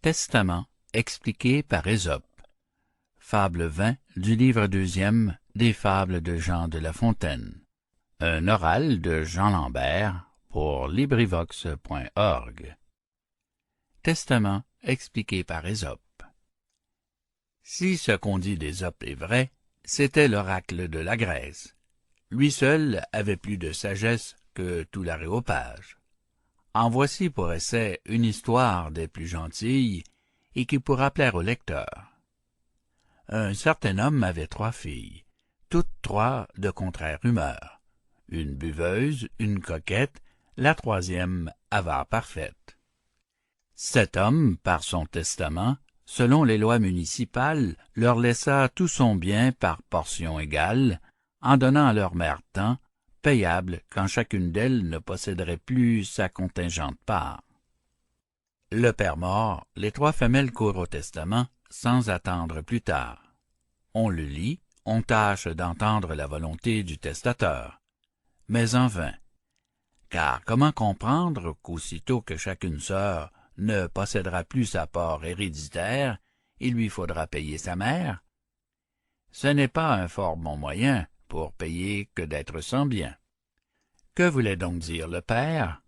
Testament expliqué par Ésope. Fable 20 du livre 2e des Fables de Jean de La Fontaine. Un oral de Jean Lambert pour LibriVox.org. Testament expliqué par Ésope. Si ce qu'on dit d'Ésope est vrai, c'était l'oracle de la Grèce. Lui seul avait plus de sagesse que tout l'Aréopage. En voici pour essai une histoire des plus gentilles et qui pourra plaire au lecteur. Un certain homme avait 3 filles, toutes 3 de contraire humeur, une buveuse, une coquette, la 3e avare parfaite. Cet homme, par son testament, selon les lois municipales, leur laissa tout son bien par portions égales, en donnant à leur mère tant, payable quand chacune d'elles ne posséderait plus sa contingente part. Le père mort, les 3 femelles courent au testament, sans attendre plus tard. On le lit, on tâche d'entendre la volonté du testateur, mais en vain. Car comment comprendre qu'aussitôt que chacune sœur ne possédera plus sa part héréditaire, il lui faudra payer sa mère? Ce n'est pas un fort bon moyen pour payer que d'être sans bien. Que voulait donc dire le père?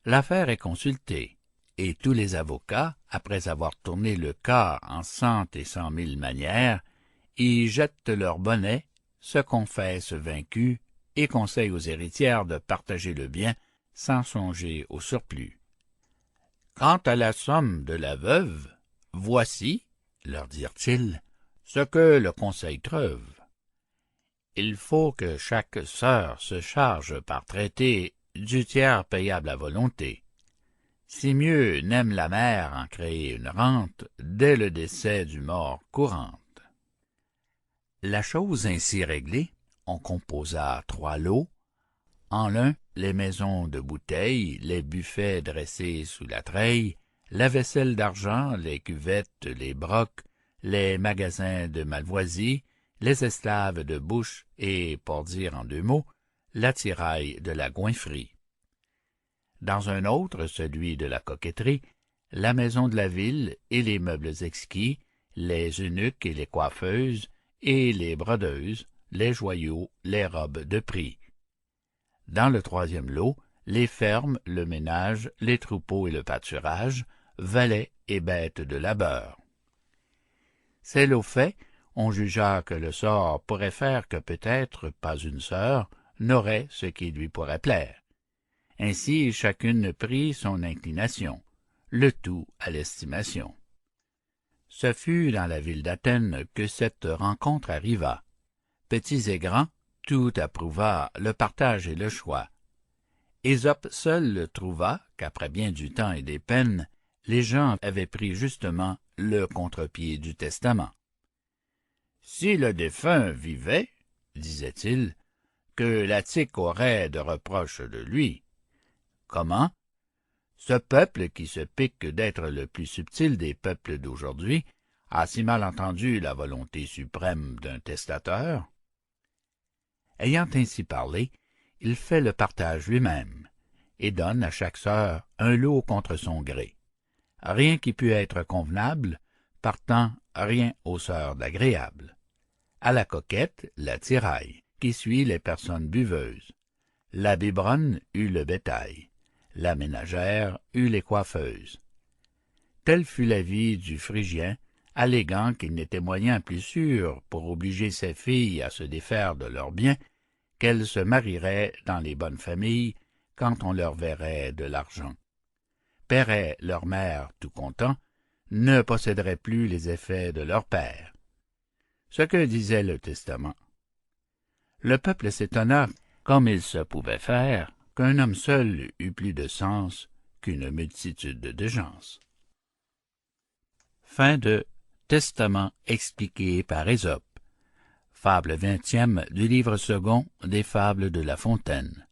L'affaire est consultée, et tous les avocats, après avoir tourné le cas en 100 et 100 000 manières, y jettent leur bonnet, se confessent vaincus et conseillent aux héritières de partager le bien sans songer au surplus. Quant à la somme de la veuve, voici, leur dirent-ils, ce que le conseil treuve. Il faut que chaque sœur se charge par traité du tiers payable à volonté. Si mieux n'aime la mère en créer une rente dès le décès du mort courante. La chose ainsi réglée, on composa 3 lots. En l'un, les maisons de bouteilles, les buffets dressés sous la treille, la vaisselle d'argent, les cuvettes, les brocs, les magasins de malvoisie, les esclaves de bouche et, pour dire en 2 mots, l'attirail de la goinfrerie. Dans un autre, celui de la coquetterie, la maison de la ville et les meubles exquis, les eunuques et les coiffeuses, et les brodeuses, les joyaux, les robes de prix. Dans le 3e lot, les fermes, le ménage, les troupeaux et le pâturage, valets et bêtes de labeur. Ces lots faits, on jugea que le sort pourrait faire que peut-être pas une sœur n'aurait ce qui lui pourrait plaire. Ainsi chacune prit son inclination, le tout à l'estimation. Ce fut dans la ville d'Athènes que cette rencontre arriva. Petits et grands, tout approuva le partage et le choix. Ésope seul trouva qu'après bien du temps et des peines, les gens avaient pris justement le contre-pied du testament. Si le défunt vivait, disait-il, que l'Attique aurait de reproches de lui. Comment? Ce peuple qui se pique d'être le plus subtil des peuples d'aujourd'hui a si mal entendu la volonté suprême d'un testateur? Ayant ainsi parlé, il fait le partage lui-même, et donne à chaque sœur un lot contre son gré. Rien qui pût être convenable, partant rien aux sœurs d'agréable. À la coquette, l'attirail, qui suit les personnes buveuses. La biberonne eut le bétail. La ménagère eut les coiffeuses. Telle fut l'avis du Phrygien, alléguant qu'il n'était moyen plus sûr pour obliger ses filles à se défaire de leurs biens, qu'elles se marieraient dans les bonnes familles quand on leur verrait de l'argent, paieraient leur mère tout content, ne posséderaient plus les effets de leur père. Ce que disait le testament. Le peuple s'étonna, comme il se pouvait faire, qu'un homme seul eût plus de sens qu'une multitude de gens. Fin de Testament expliqué par Ésope. Fable 20e du livre 2 des Fables de La Fontaine.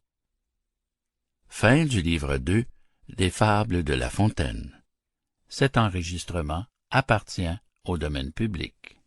Fin du livre 2 des Fables de La Fontaine. Cet enregistrement appartient au domaine public.